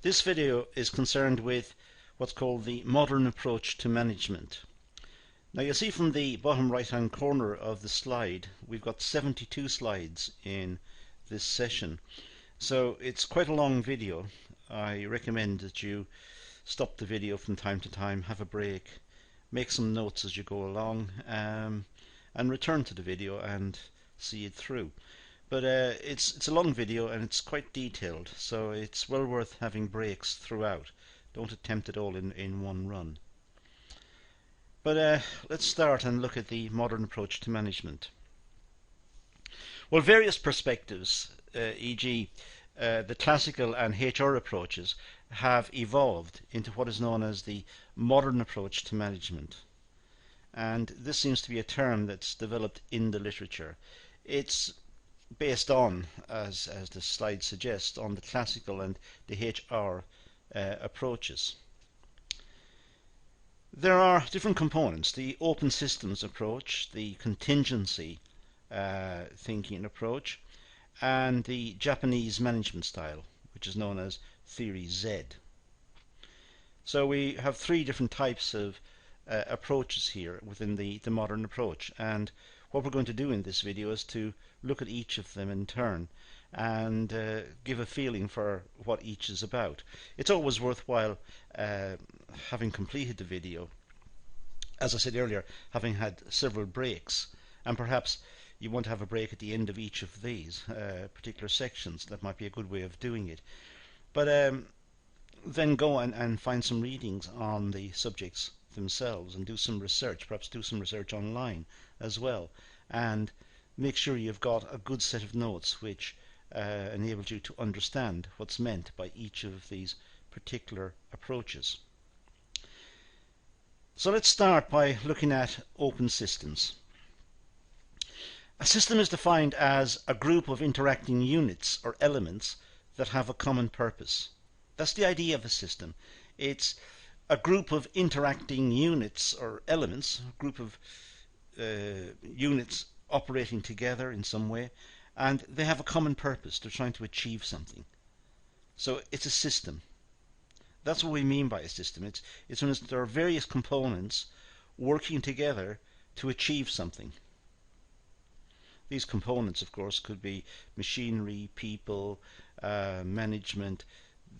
This video is concerned with what's called the modern approach to management. Now you'll see from the bottom right hand corner of the slide we've got 72 slides in this session. So it's quite a long video. I recommend that you stop the video from time to time, have a break, make some notes as you go along, and return to the video and see it through. But it's a long video and it's quite detailed, so it's well worth having breaks throughout. Don't attempt it all in one run. But let's start and look at the modern approach to management. Well, various perspectives, e.g. The classical and HR approaches, have evolved into what is known as the modern approach to management. And this seems to be a term that's developed in the literature. It's based on, as the slide suggests, on the classical and the HR approaches. There are different components: the open systems approach, the contingency thinking approach, and the Japanese management style, which is known as Theory Z. So we have three different types of approaches here within the modern approach, and what we're going to do in this video is to look at each of them in turn and give a feeling for what each is about. It's always worthwhile, having completed the video, as I said earlier, having had several breaks, and perhaps you want to have a break at the end of each of these particular sections. That might be a good way of doing it. But then go and find some readings on the subjects themselves and do some research, perhaps do some research online as well, and make sure you've got a good set of notes which enables you to understand what's meant by each of these particular approaches. So let's start by looking at open systems. A system is defined as a group of interacting units or elements that have a common purpose. That's the idea of a system. It's a group of interacting units or elements, a group of units operating together in some way, and they have a common purpose. They're trying to achieve something. So it's a system. That's what we mean by a system. It's when there are various components working together to achieve something. These components, of course, could be machinery, people, management.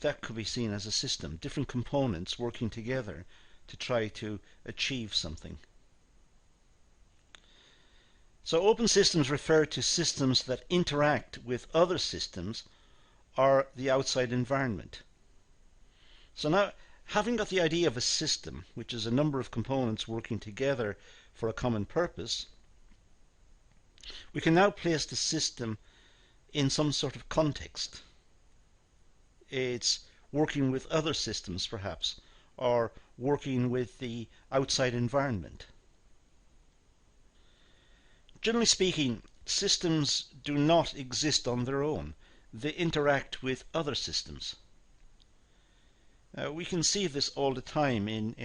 That could be seen as a system. Different components working together to try to achieve something. So open systems refer to systems that interact with other systems or the outside environment. So now, having got the idea of a system, which is a number of components working together for a common purpose, we can now place the system in some sort of context. It's working with other systems perhaps, or working with the outside environment. Generally speaking, systems do not exist on their own. They interact with other systems. We can see this all the time in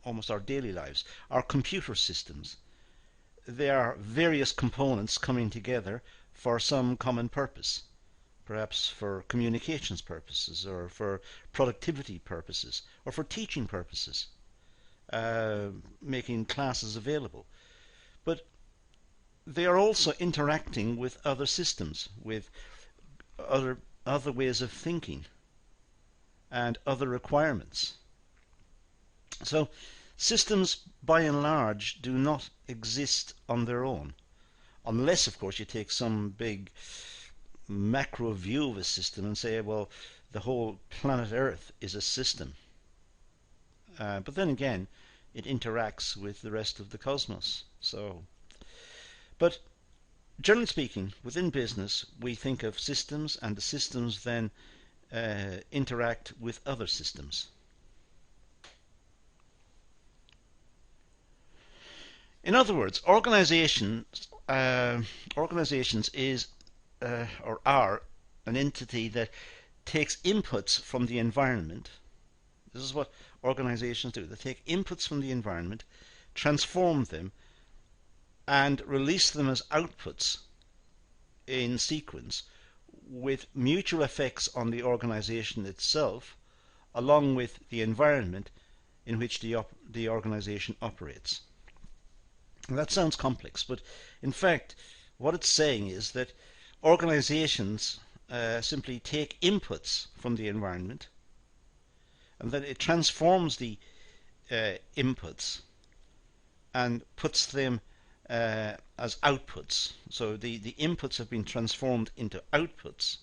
almost our daily lives. Our computer systems, they are various components coming together for some common purpose. Perhaps for communications purposes, or for productivity purposes, or for teaching purposes, making classes available. But they are also interacting with other systems, with other ways of thinking and other requirements. So systems by and large do not exist on their own, unless of course you take some big macro view of a system and say, well, the whole planet Earth is a system. But then again, it interacts with the rest of the cosmos. But generally speaking, within business, we think of systems, and the systems then interact with other systems. In other words, organizations is or are an entity that takes inputs from the environment. This is what organizations do. They take inputs from the environment, transform them, and release them as outputs in sequence with mutual effects on the organization itself along with the environment in which the organization operates. And that sounds complex, but in fact what it's saying is that organizations simply take inputs from the environment, and then it transforms the inputs and puts them as outputs. So the inputs have been transformed into outputs.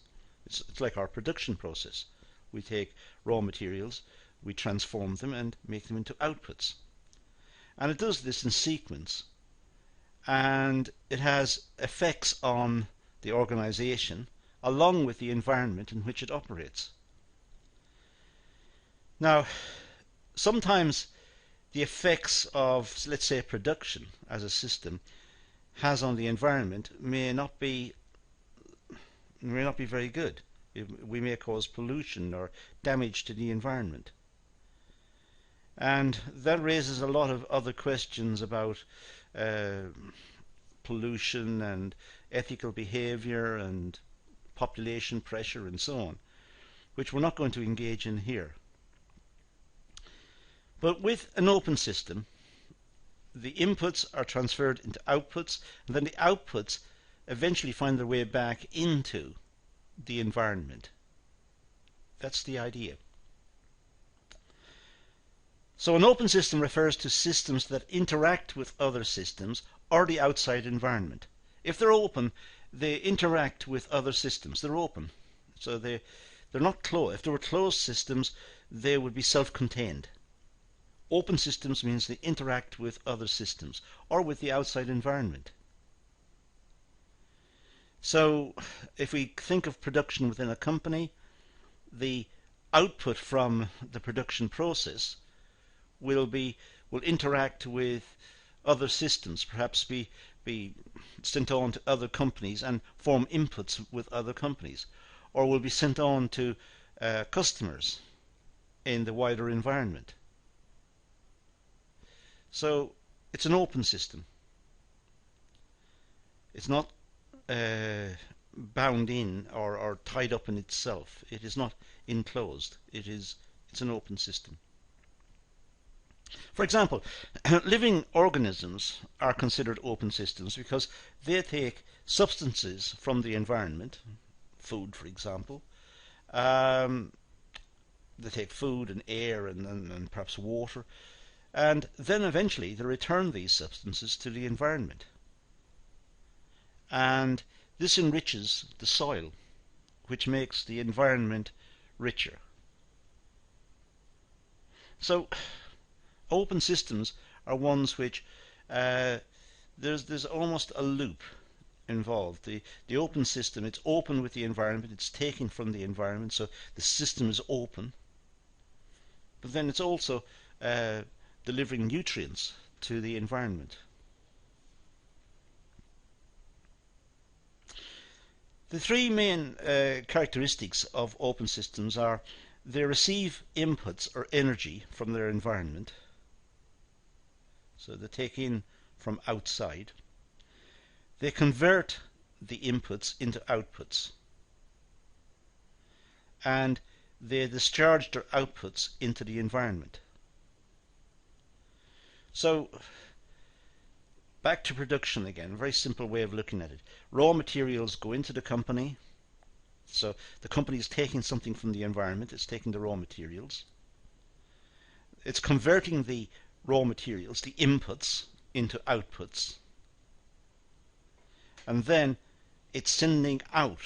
It's like our production process. We take raw materials, we transform them and make them into outputs. And it does this in sequence. And it has effects on the organization along with the environment in which it operates. Now, sometimes the effects of, let's say, production as a system has on the environment may not be very good. We may cause pollution or damage to the environment. And that raises a lot of other questions about pollution and ethical behavior and population pressure and so on, which we're not going to engage in here. But with an open system, the inputs are transferred into outputs, and then the outputs eventually find their way back into the environment. That's the idea. So an open system refers to systems that interact with other systems or the outside environment. If they're open, they interact with other systems. They're open. So they're not closed. If they were closed systems, they would be self-contained. Open systems means they interact with other systems or with the outside environment. So if we think of production within a company, the output from the production process will interact with other systems, perhaps be sent on to other companies and form inputs with other companies, or will be sent on to customers in the wider environment. So it's an open system. It's not bound in or tied up in itself. It is not enclosed. It's an open system. For example, living organisms are considered open systems because they take substances from the environment, food for example. They take food and air and perhaps water, and then eventually they return these substances to the environment. And this enriches the soil, which makes the environment richer. So open systems are ones which there's almost a loop involved. The open system, it's open with the environment, it's taking from the environment, so the system is open, but then it's also delivering nutrients to the environment. The three main characteristics of open systems are: they receive inputs or energy from their environment, so they take in from outside. They convert the inputs into outputs, and they discharge their outputs into the environment. So back to production again, a very simple way of looking at it. Raw materials go into the company, so the company is taking something from the environment, it's taking the raw materials. It's converting the raw materials, the inputs, into outputs. And then it's sending out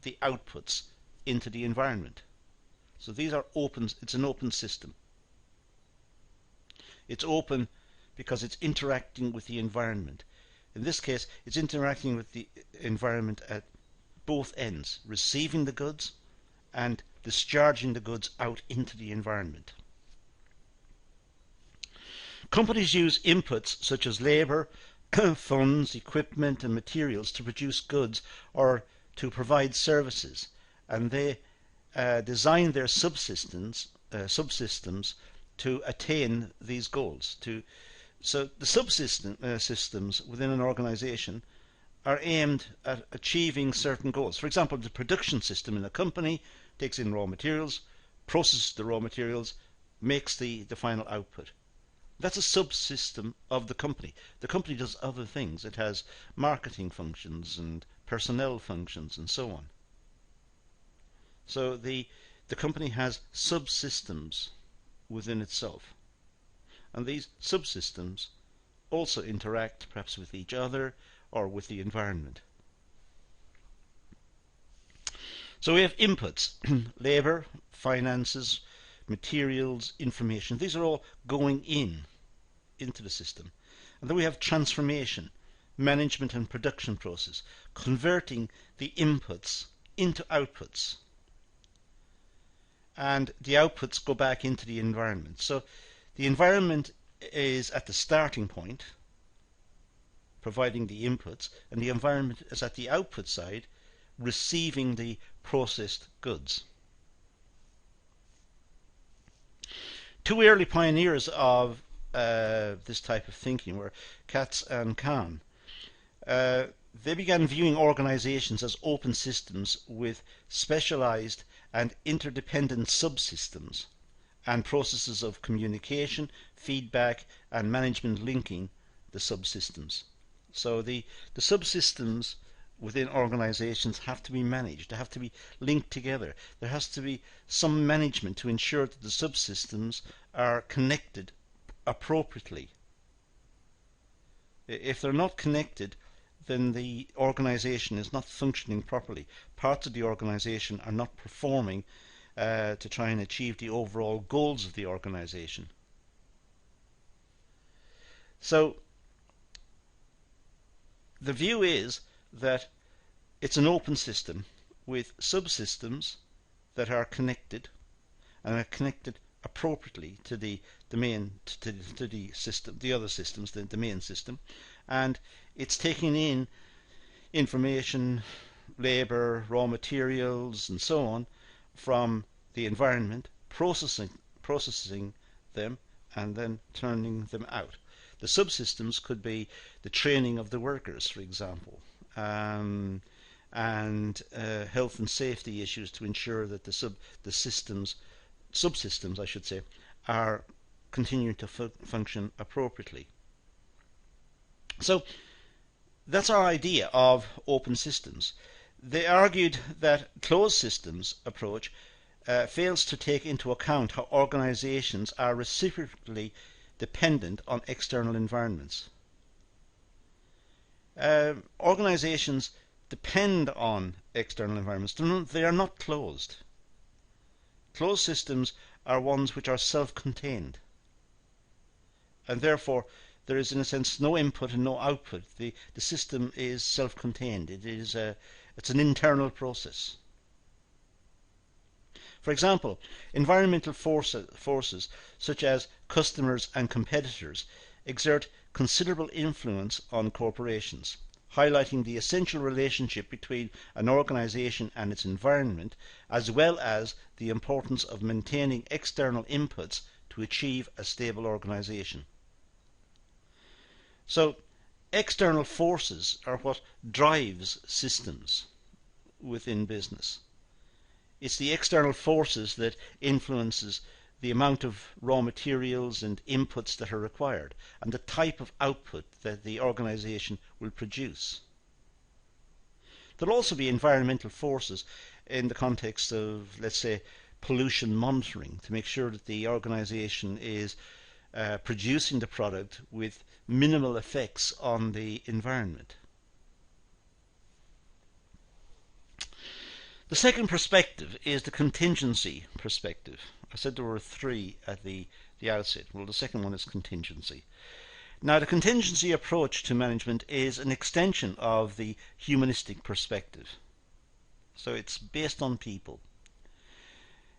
the outputs into the environment. So these are open, it's an open system. It's open because it's interacting with the environment. In this case, it's interacting with the environment at both ends, receiving the goods and discharging the goods out into the environment. Companies use inputs such as labor, funds, equipment and materials to produce goods or to provide services, and they design their subsystems to attain these goals. So the systems within an organization are aimed at achieving certain goals. For example, the production system in a company takes in raw materials, processes the raw materials, makes the final output. That's a subsystem of the company. The company does other things. It has marketing functions and personnel functions and so on. So the company has subsystems within itself. And these subsystems also interact perhaps with each other or with the environment. So we have inputs, labor, finances, materials, information. These are all going into the system. And then we have transformation, management and production process, converting the inputs into outputs. And the outputs go back into the environment. So the environment is at the starting point, providing the inputs, and the environment is at the output side, receiving the processed goods. Two early pioneers of this type of thinking were Katz and Kahn. They began viewing organizations as open systems with specialized and interdependent subsystems and processes of communication, feedback, and management linking the subsystems. So the subsystems within organizations have to be managed. They have to be linked together. There has to be some management to ensure that the subsystems are connected appropriately. If they're not connected, then the organization is not functioning properly. Parts of the organization are not performing to try and achieve the overall goals of the organization. So the view is that it's an open system with subsystems that are connected and are connected appropriately to the main to the system, the other systems, the main system, and it's taking in information, labor, raw materials, and so on from the environment, processing them, and then turning them out. The subsystems could be the training of the workers, for example, and health and safety issues to ensure that the subsystems, I should say, are continuing to function appropriately. So that's our idea of open systems. They argued that closed systems approach fails to take into account how organizations are reciprocally dependent on external environments. Organizations depend on external environments. They are not closed. Closed systems are ones which are self-contained, and therefore there is, in a sense, no input and no output. The system is self-contained. It's an internal process. For example, environmental forces such as customers and competitors exert considerable influence on corporations, highlighting the essential relationship between an organization and its environment, as well as the importance of maintaining external inputs to achieve a stable organization. So, external forces are what drives systems within business. It's the external forces that influences the amount of raw materials and inputs that are required and the type of output that the organization will produce. There'll also be environmental forces in the context of, let's say, pollution monitoring to make sure that the organization is producing the product with minimal effects on the environment. The second perspective is the contingency perspective. I said there were three at the outset. Well, the second one is contingency. Now, the contingency approach to management is an extension of the humanistic perspective. So it's based on people.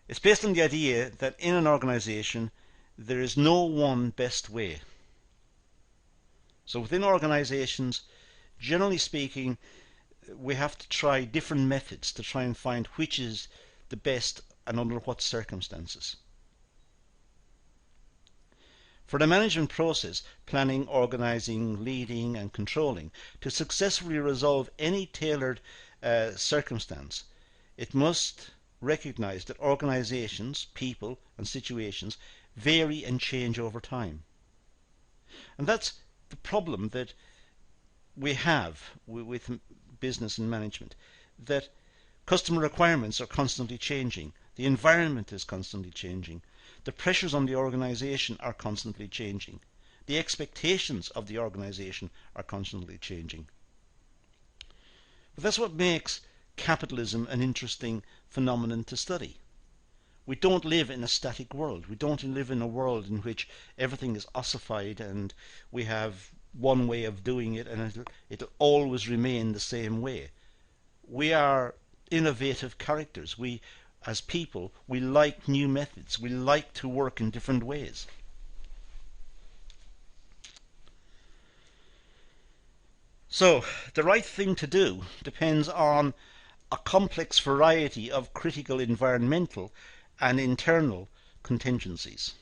It's based on the idea that in an organization there is no one best way. So within organizations, generally speaking, we have to try different methods to try and find which is the best and under what circumstances. For the management process, planning, organizing, leading and controlling, to successfully resolve any tailored circumstance, it must recognize that organizations, people, and situations vary and change over time. And that's the problem that we have with business and management, that customer requirements are constantly changing, the environment is constantly changing, the pressures on the organization are constantly changing, the expectations of the organization are constantly changing. But that's what makes capitalism an interesting phenomenon to study. We don't live in a static world. We don't live in a world in which everything is ossified and we have one way of doing it and it'll always remain the same way. We are innovative characters. We, as people, we like new methods. We like to work in different ways. So, the right thing to do depends on a complex variety of critical environmental and internal contingencies.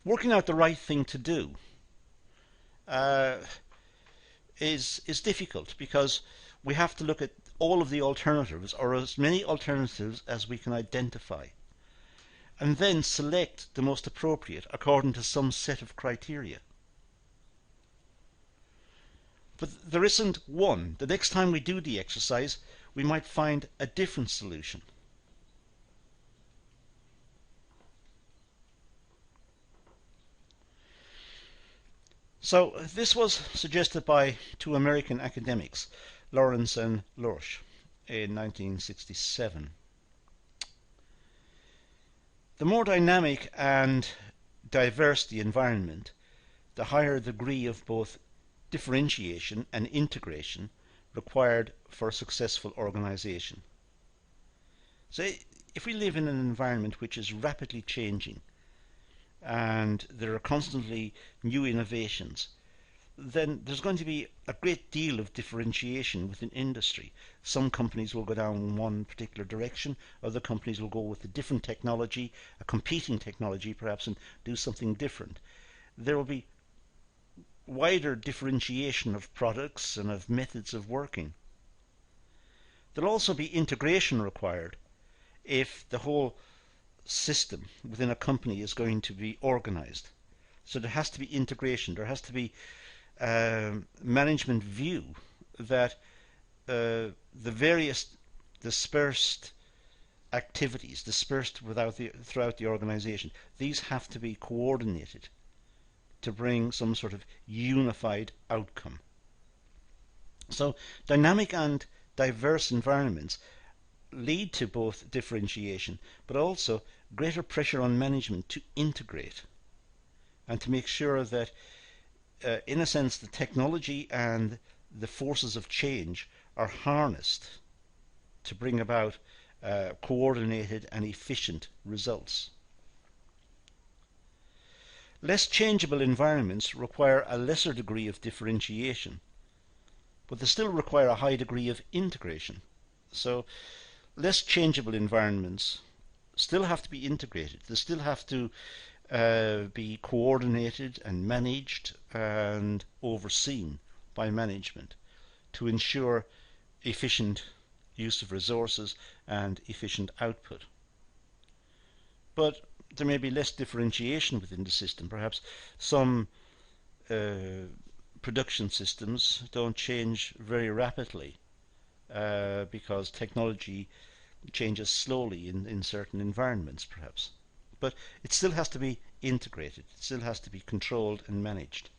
Working out the right thing to do is difficult because we have to look at all of the alternatives, or as many alternatives as we can identify, and then select the most appropriate according to some set of criteria. But there isn't one. The next time we do the exercise, we might find a different solution. So this was suggested by two American academics, Lawrence and Lorsch, in 1967. The more dynamic and diverse the environment, the higher degree of both differentiation and integration required for a successful organization. So if we live in an environment which is rapidly changing and there are constantly new innovations, then there's going to be a great deal of differentiation within industry. Some companies will go down one particular direction, other companies will go with a different technology, a competing technology perhaps, and do something different. There will be wider differentiation of products and of methods of working. There'll also be integration required if the whole system within a company is going to be organized. So there has to be integration, there has to be management view that the various dispersed activities, dispersed throughout the organization, these have to be coordinated to bring some sort of unified outcome. So dynamic and diverse environments lead to both differentiation but also greater pressure on management to integrate and to make sure that in a sense the technology and the forces of change are harnessed to bring about coordinated and efficient results. Less changeable environments require a lesser degree of differentiation, but they still require a high degree of integration. So less changeable environments still have to be integrated. They still have to be coordinated and managed and overseen by management to ensure efficient use of resources and efficient output. But there may be less differentiation within the system. Perhaps some production systems don't change very rapidly because technology changes slowly in certain environments perhaps. But it still has to be integrated, it still has to be controlled and managed.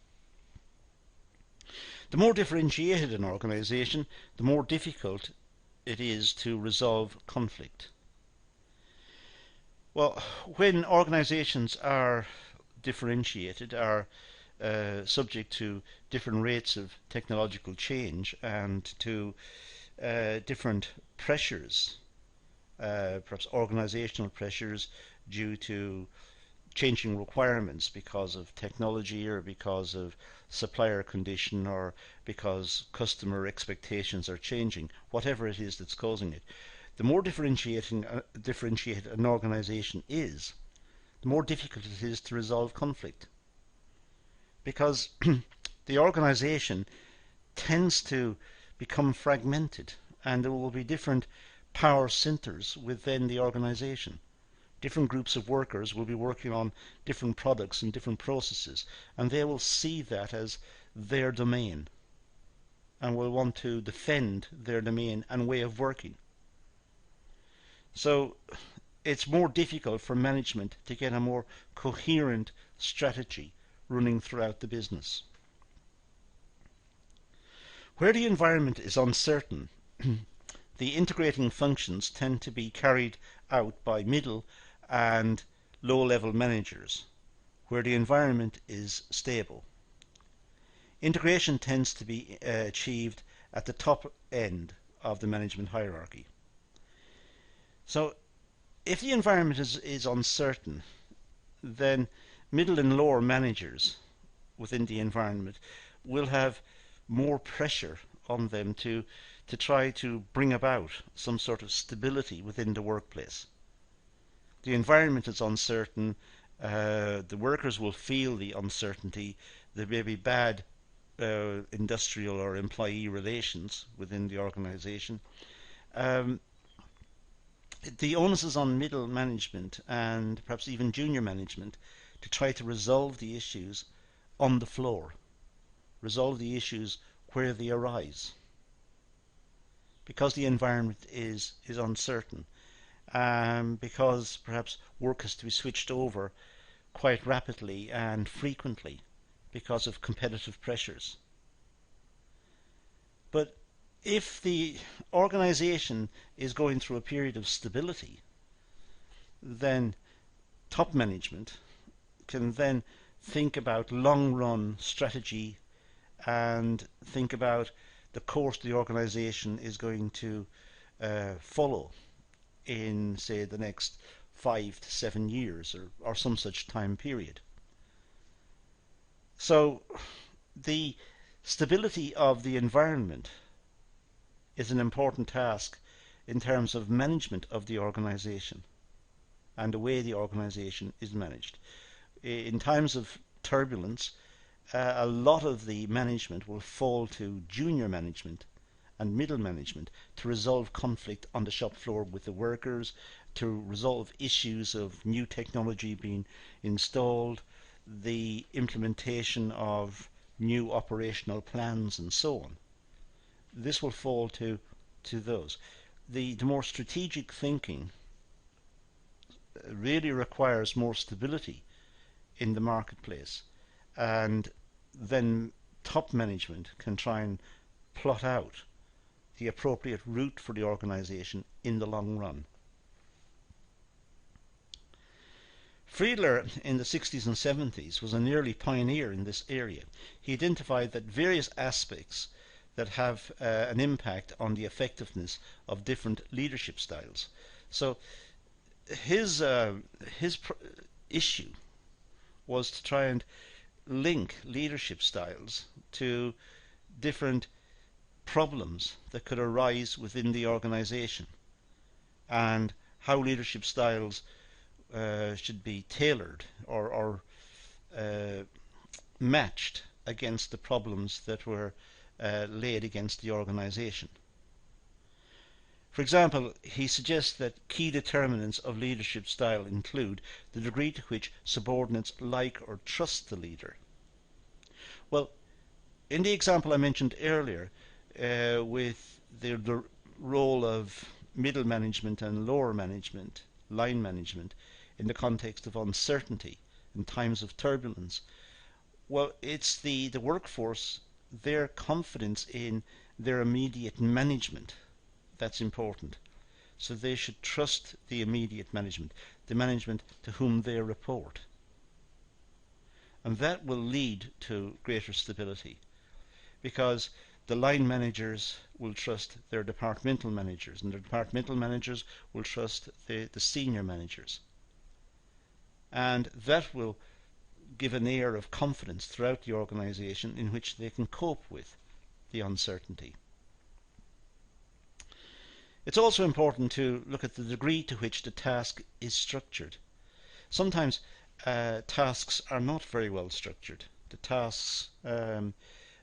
The more differentiated an organization, the more difficult it is to resolve conflict. Well, when organizations are differentiated, are subject to different rates of technological change and to different pressures, perhaps organizational pressures due to changing requirements because of technology or because of supplier condition or because customer expectations are changing, whatever it is that's causing it. The more differentiated an organization is, the more difficult it is to resolve conflict. Because the organization tends to become fragmented and there will be different power centers within the organization. Different groups of workers will be working on different products and different processes, and they will see that as their domain and will want to defend their domain and way of working. So it's more difficult for management to get a more coherent strategy running throughout the business. Where the environment is uncertain, the integrating functions tend to be carried out by middle and low-level managers. Where the environment is stable, integration tends to be achieved at the top end of the management hierarchy. So if the environment is uncertain, then middle and lower managers within the environment will have more pressure on them to try to bring about some sort of stability within the workplace. The environment is uncertain, the workers will feel the uncertainty, there may be bad industrial or employee relations within the organization. The onus is on middle management and perhaps even junior management to try to resolve the issues on the floor, resolve the issues where they arise, because the environment is uncertain, because perhaps work has to be switched over quite rapidly and frequently because of competitive pressures. But if the organization is going through a period of stability, then top management can then think about long-run strategy and think about the course the organization is going to follow in, say, the next 5 to 7 years or some such time period. So the stability of the environment is an important task in terms of management of the organization and the way the organization is managed. In times of turbulence, a lot of the management will fall to junior management and middle management to resolve conflict on the shop floor with the workers, to resolve issues of new technology being installed, the implementation of new operational plans and so on. This will fall to those. The more strategic thinking really requires more stability in the marketplace, and then top management can try and plot out the appropriate route for the organization in the long run. Friedler in the 60s and 70s was an early pioneer in this area. He identified that various aspects that have an impact on the effectiveness of different leadership styles. So his issue was to try and link leadership styles to different problems that could arise within the organization and how leadership styles should be tailored or matched against the problems that were laid against the organization. For example, he suggests that key determinants of leadership style include the degree to which subordinates like or trust the leader. Well, in the example I mentioned earlier, with the role of middle management and lower management, line management, in the context of uncertainty in times of turbulence, well, it's the workforce, their confidence in their immediate management that's important. So they should trust the immediate management, the management to whom they report. And that will lead to greater stability, because the line managers will trust their departmental managers, and the departmental managers will trust the senior managers. And that will give an air of confidence throughout the organization in which they can cope with the uncertainty. It's also important to look at the degree to which the task is structured. Sometimes tasks are not very well structured. The tasks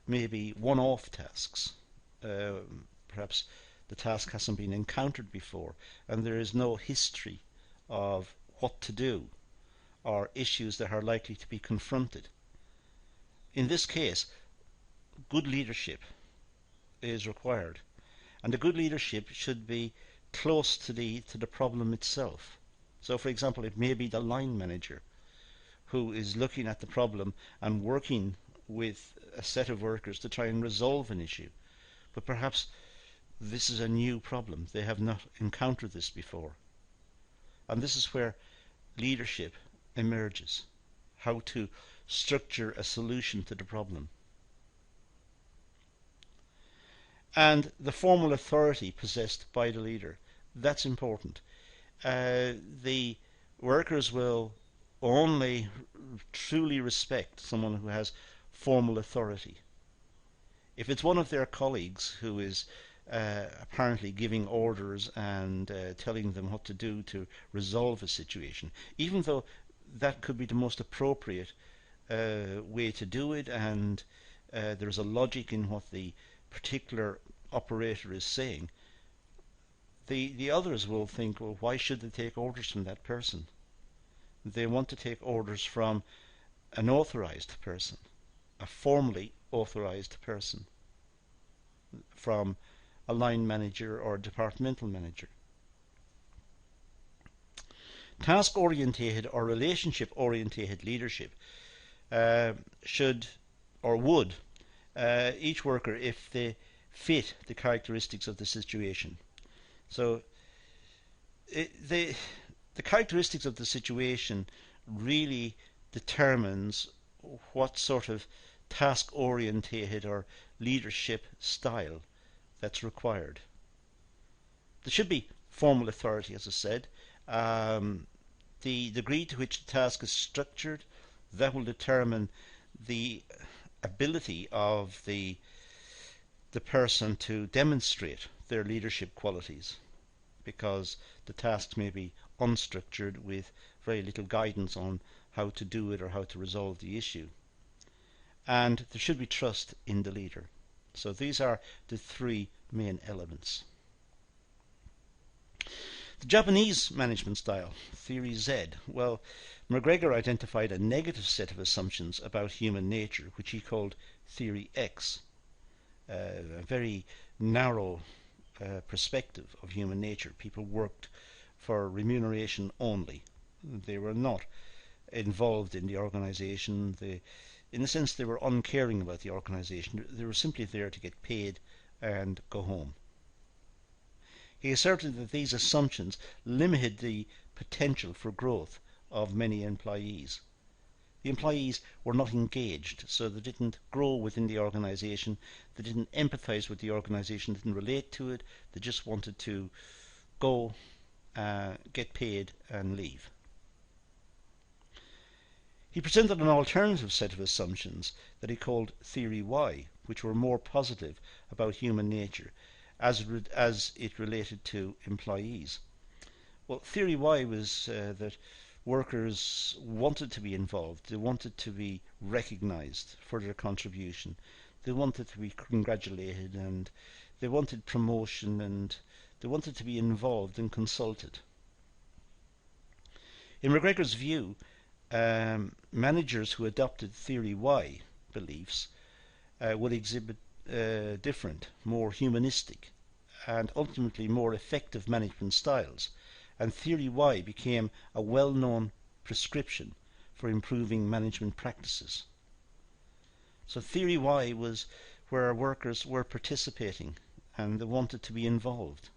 may be one-off tasks. Perhaps The task hasn't been encountered before, and there is no history of what to do or issues that are likely to be confronted. In this case, good leadership is required, and the good leadership should be close to the problem itself. So, for example, it may be the line manager who is looking at the problem and working with a set of workers to try and resolve an issue. But perhaps this is a new problem. They have not encountered this before. And this is where leadership emerges. How to structure a solution to the problem. And the formal authority possessed by the leader. That's important. The workers will only truly respect someone who has formal authority. If it's one of their colleagues who is apparently giving orders and telling them what to do to resolve a situation, even though that could be the most appropriate way to do it, and there's a logic in what the particular operator is saying, the others will think, well, why should they take orders from that person? They want to take orders from an authorized person, a formally authorized person, from a line manager or departmental manager. Task-orientated or relationship-orientated leadership should or would each worker if they fit the characteristics of the situation. So the characteristics of the situation really determines what sort of task-orientated or leadership style that's required. There should be formal authority, as I said. The degree to which the task is structured, that will determine the ability of the person to demonstrate their leadership qualities, because the tasks may be unstructured with very little guidance on how to do it or how to resolve the issue. And there should be trust in the leader. So these are the three main elements. The Japanese management style, Theory Z. Well, McGregor identified a negative set of assumptions about human nature, which he called Theory X, a very narrow perspective of human nature. People worked for remuneration only. They were not involved in the organization. In a sense, they were uncaring about the organization. They were simply there to get paid and go home. He asserted that these assumptions limited the potential for growth of many employees. The employees were not engaged, so they didn't grow within the organization, they didn't empathize with the organization, didn't relate to it, they just wanted to go, get paid and leave. He presented an alternative set of assumptions that he called Theory Y, which were more positive about human nature as it related to employees. Well, Theory Y was that workers wanted to be involved, they wanted to be recognized for their contribution, they wanted to be congratulated, and they wanted promotion, and they wanted to be involved and consulted. In McGregor's view, managers who adopted Theory Y beliefs would exhibit different, more humanistic, and ultimately more effective management styles, and Theory Y became a well-known prescription for improving management practices. So Theory Y was where workers were participating and they wanted to be involved.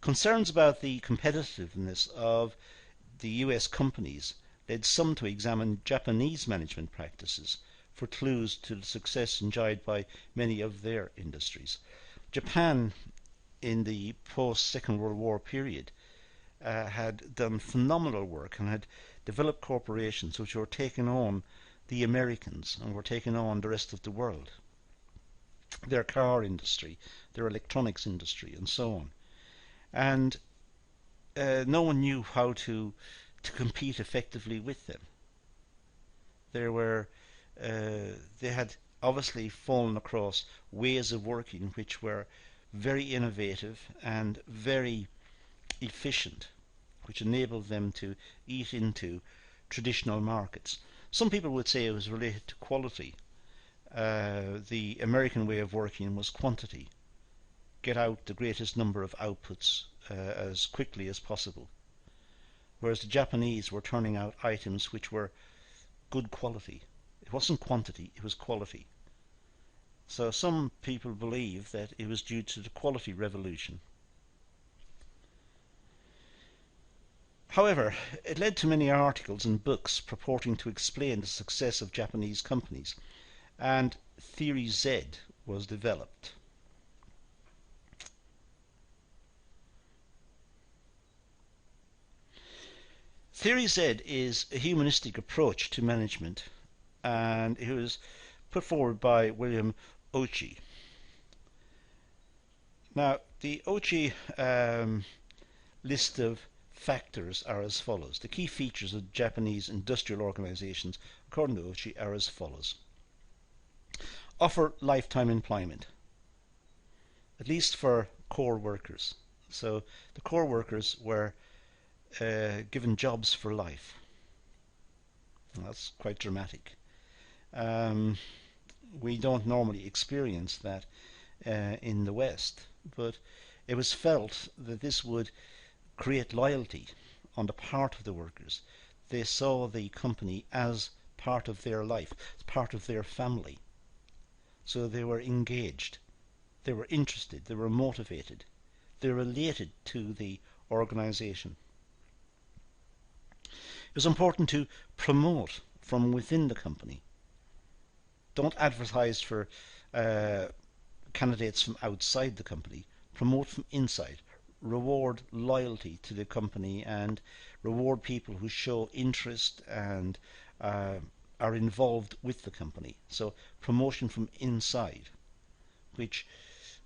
Concerns about the competitiveness of the US companies led some to examine Japanese management practices for clues to the success enjoyed by many of their industries. Japan, in the post-Second World War period, had done phenomenal work and had developed corporations which were taking on the Americans and were taking on the rest of the world. Their car industry, their electronics industry, and so on. And no one knew how to compete effectively with them. They had obviously fallen across ways of working which were very innovative and very efficient, which enabled them to eat into traditional markets. Some people would say it was related to quality. The American way of working was quantity. Get out the greatest number of outputs as quickly as possible. Whereas the Japanese were turning out items which were good quality. It wasn't quantity, it was quality. So some people believe that it was due to the quality revolution. However, it led to many articles and books purporting to explain the success of Japanese companies, and Theory Z was developed. Theory Z is a humanistic approach to management, and it was put forward by William Ochi. Now, the Ochi list of factors are as follows. The key features of Japanese industrial organizations, according to Ochi, are as follows. Offer lifetime employment, at least for core workers. So the core workers were given jobs for life. That's quite dramatic. We don't normally experience that in the West, but it was felt that this would create loyalty on the part of the workers. They saw the company as part of their life, as part of their family. So they were engaged, they were interested, they were motivated, they related to the organization. It was important to promote from within the company. Don't advertise for candidates from outside the company. Promote from inside. Reward loyalty to the company and reward people who show interest and are involved with the company. So promotion from inside, which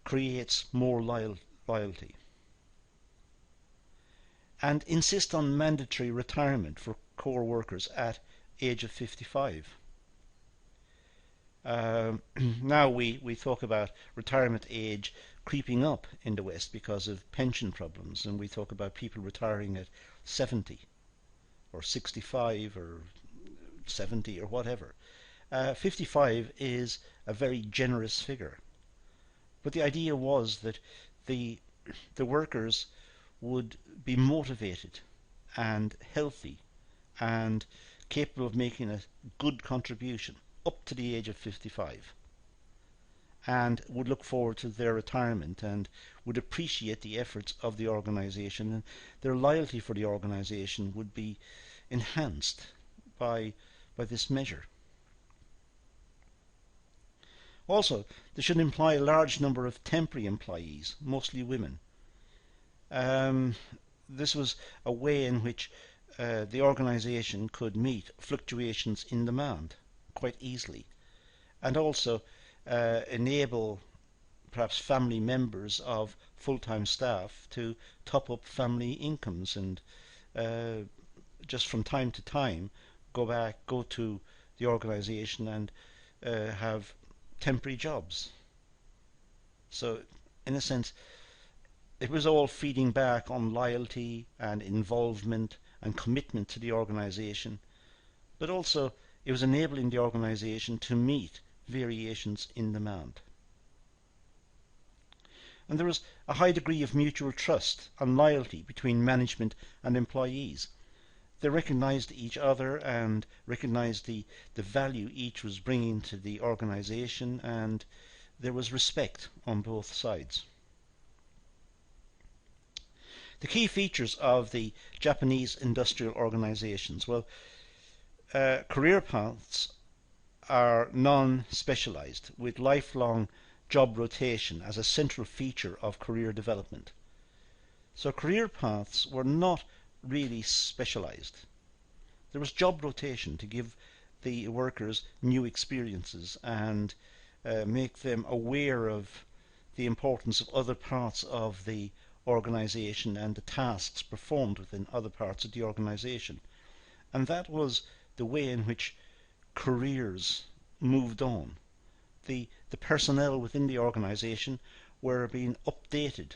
creates more loyalty. And insist on mandatory retirement for core workers at age of 55. Now we talk about retirement age creeping up in the West because of pension problems, and we talk about people retiring at 70 or 65 or 70 or whatever. 55 is a very generous figure, but the idea was that the workers would be motivated and healthy and capable of making a good contribution up to the age of 55, and would look forward to their retirement and would appreciate the efforts of the organization, and their loyalty for the organization would be enhanced by this measure. Also, they should employ a large number of temporary employees, mostly women. This was a way in which the organization could meet fluctuations in demand quite easily, and also enable perhaps family members of full-time staff to top up family incomes and just from time to time go to the organization and have temporary jobs. So in a sense it was all feeding back on loyalty and involvement and commitment to the organization, but also it was enabling the organization to meet variations in demand. And there was a high degree of mutual trust and loyalty between management and employees. They recognized each other and recognized the value each was bringing to the organization, and there was respect on both sides. The key features of the Japanese industrial organizations. Well, career paths are non-specialized, with lifelong job rotation as a central feature of career development. So career paths were not really specialized. There was job rotation to give the workers new experiences and make them aware of the importance of other parts of the organization and the tasks performed within other parts of the organization. And that was the way in which careers moved on. the personnel within the organization were being updated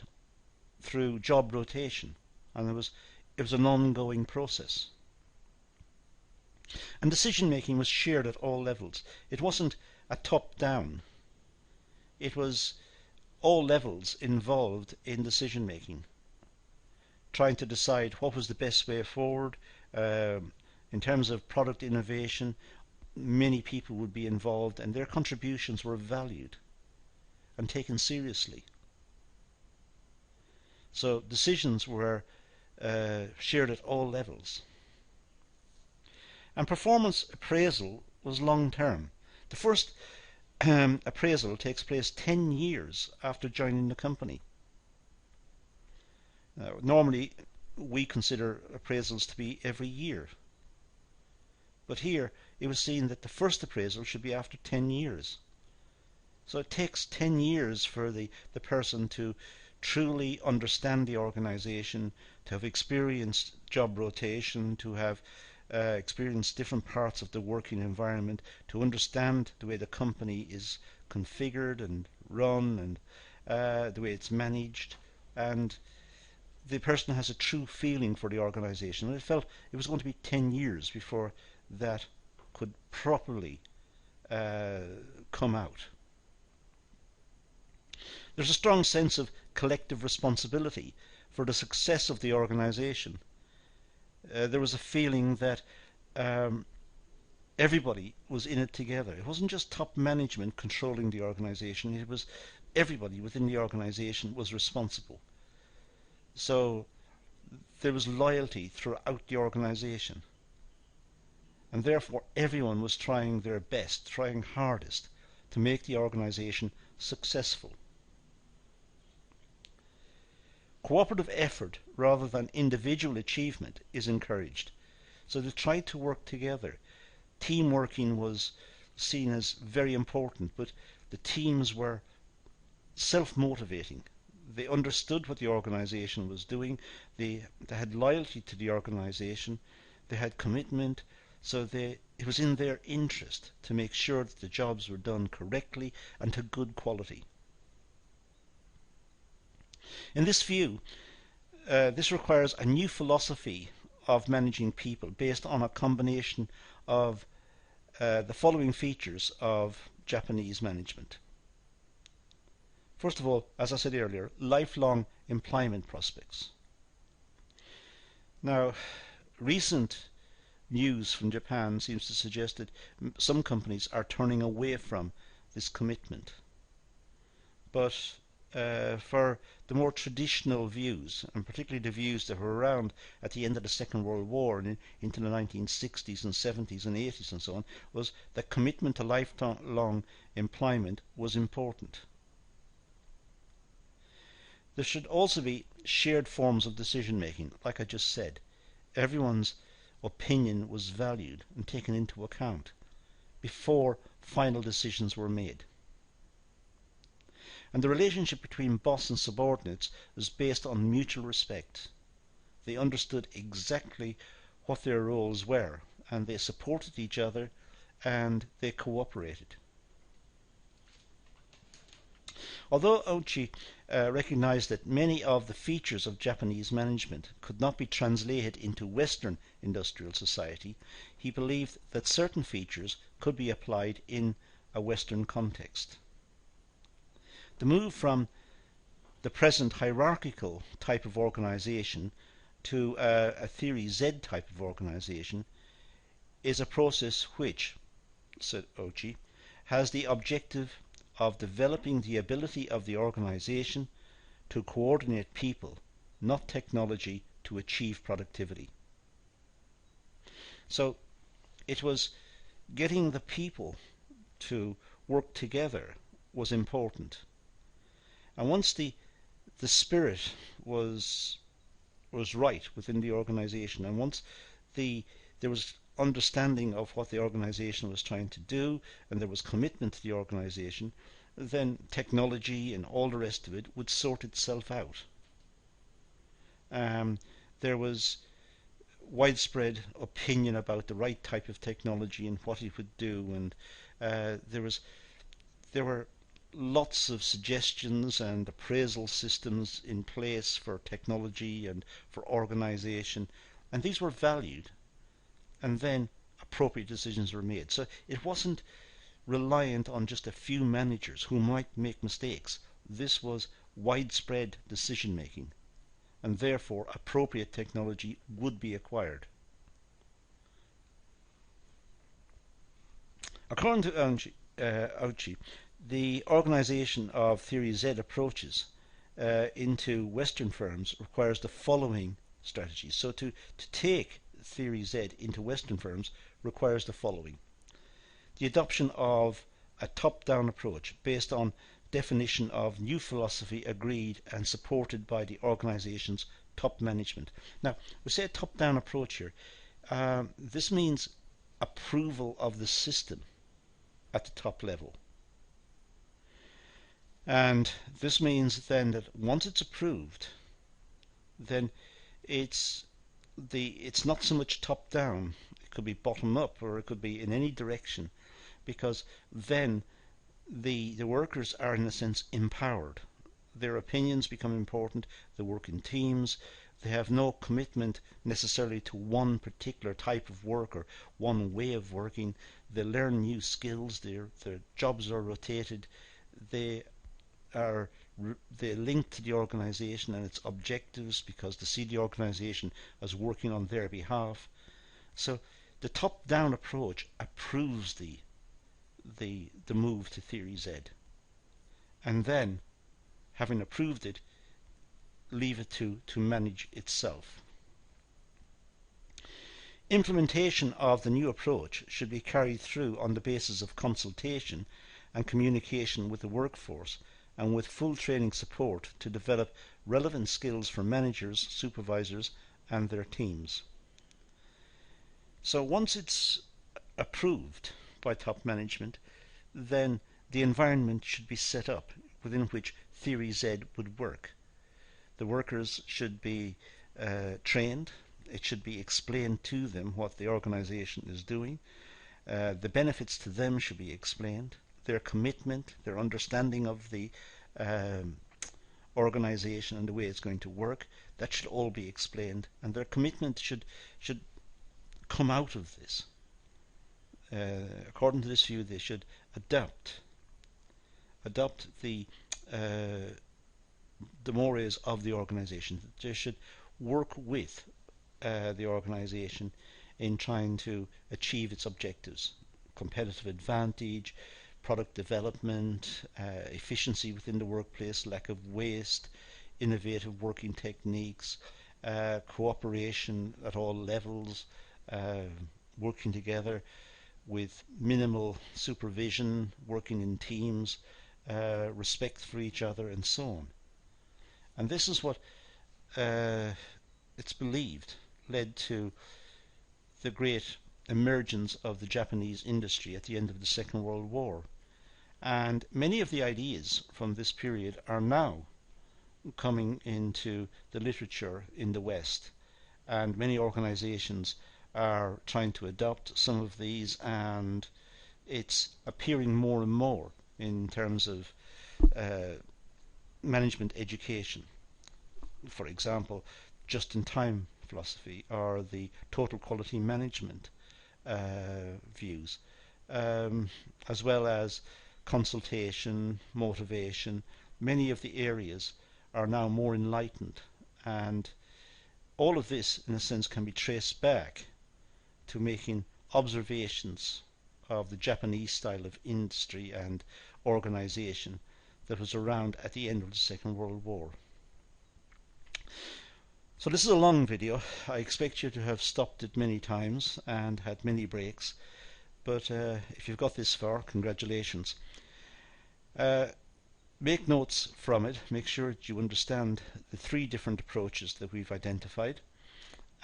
through job rotation, and it was an ongoing process. And decision making was shared at all levels. It wasn't a top down. It was all levels involved in decision making, trying to decide what was the best way forward. In terms of product innovation, many people would be involved, and their contributions were valued and taken seriously. So decisions were shared at all levels. And performance appraisal was long term. The first appraisal takes place 10 years after joining the company. Normally, we consider appraisals to be every year. But here, it was seen that the first appraisal should be after 10 years. So it takes 10 years for the person to truly understand the organization, to have experienced job rotation, to have experienced different parts of the working environment, to understand the way the company is configured and run, and the way it's managed, and the person has a true feeling for the organization. And it felt it was going to be 10 years before that could properly come out. There's a strong sense of collective responsibility for the success of the organization. There was a feeling that everybody was in it together. It wasn't just top management controlling the organization, it was everybody within the organization was responsible. So there was loyalty throughout the organization, and therefore everyone was trying their best, trying hardest to make the organization successful. Cooperative effort rather than individual achievement is encouraged. So they tried to work together. Team working was seen as very important, but the teams were self-motivating. They understood what the organization was doing. They had loyalty to the organization. They had commitment. So it was in their interest to make sure that the jobs were done correctly and to good quality. In this view, this requires a new philosophy of managing people based on a combination of the following features of Japanese management. First of all, as I said earlier, lifelong employment prospects. Now, recent news from Japan seems to suggest that some companies are turning away from this commitment. But for the more traditional views, and particularly the views that were around at the end of the Second World War and into the 1960s and 70s and 80s and so on, was that commitment to lifelong employment was important. There should also be shared forms of decision making, like I just said. Everyone's opinion was valued and taken into account before final decisions were made. And the relationship between boss and subordinates was based on mutual respect. They understood exactly what their roles were, and they supported each other, and they cooperated. Although Ochi recognized that many of the features of Japanese management could not be translated into Western industrial society, he believed that certain features could be applied in a Western context. The move from the present hierarchical type of organization to a Theory Z type of organization is a process which, said Ochi, has the objective of developing the ability of the organization to coordinate people, not technology, to achieve productivity. So it was getting the people to work together was important. And once the spirit was right within the organization, and once there was understanding of what the organization was trying to do, and there was commitment to the organization, then technology and all the rest of it would sort itself out. There was widespread opinion about the right type of technology and what it would do, and there was There were lots of suggestions and appraisal systems in place for technology and for organization, and these were valued, and then appropriate decisions were made. So it wasn't reliant on just a few managers who might make mistakes. This was widespread decision making, and therefore appropriate technology would be acquired. According to Auchi, the organization of Theory Z approaches into Western firms requires the following strategies. So to take Theory Z into Western firms requires the following: the adoption of a top-down approach based on definition of new philosophy agreed and supported by the organization's top management. Now, we say a top-down approach here. This means approval of the system at the top level. And this means then that once it's approved, then it's not so much top down. It could be bottom up, or it could be in any direction, because then the workers are in a sense empowered. Their opinions become important. They work in teams. They have no commitment necessarily to one particular type of work or one way of working. They learn new skills. Their jobs are rotated. They link to the organization and its objectives because they see the organization as working on their behalf. So the top-down approach approves the move to Theory Z, and then, having approved it, leave it to manage itself. Implementation of the new approach should be carried through on the basis of consultation and communication with the workforce, and with full training support to develop relevant skills for managers, supervisors, and their teams. So once it's approved by top management, then the environment should be set up within which Theory Z would work. The workers should be trained. It should be explained to them what the organization is doing. The benefits to them should be explained. Their commitment, their understanding of the organization and the way it's going to work, that should all be explained, and their commitment should come out of this. According to this view, they should adopt the mores of the organization. They should work with the organization in trying to achieve its objectives: competitive advantage, product development, efficiency within the workplace, lack of waste, innovative working techniques, cooperation at all levels, working together with minimal supervision, working in teams, respect for each other, and so on. And this is what it's believed led to the great emergence of the Japanese industry at the end of the Second World War. And many of the ideas from this period are now coming into the literature in the West, and many organizations are trying to adopt some of these, and it's appearing more and more in terms of management education. For example, just-in-time philosophy, or the total quality management views, as well as consultation, motivation. Many of the areas are now more enlightened, and all of this in a sense can be traced back to making observations of the Japanese style of industry and organization that was around at the end of the Second World War. So this is a long video. I expect you to have stopped it many times and had many breaks, but if you've got this far, congratulations. Make notes from it. Make sure that you understand the three different approaches that we've identified,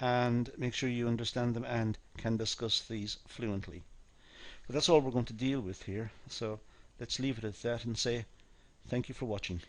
and make sure you understand them and can discuss these fluently. But that's all we're going to deal with here, so let's leave it at that and say thank you for watching.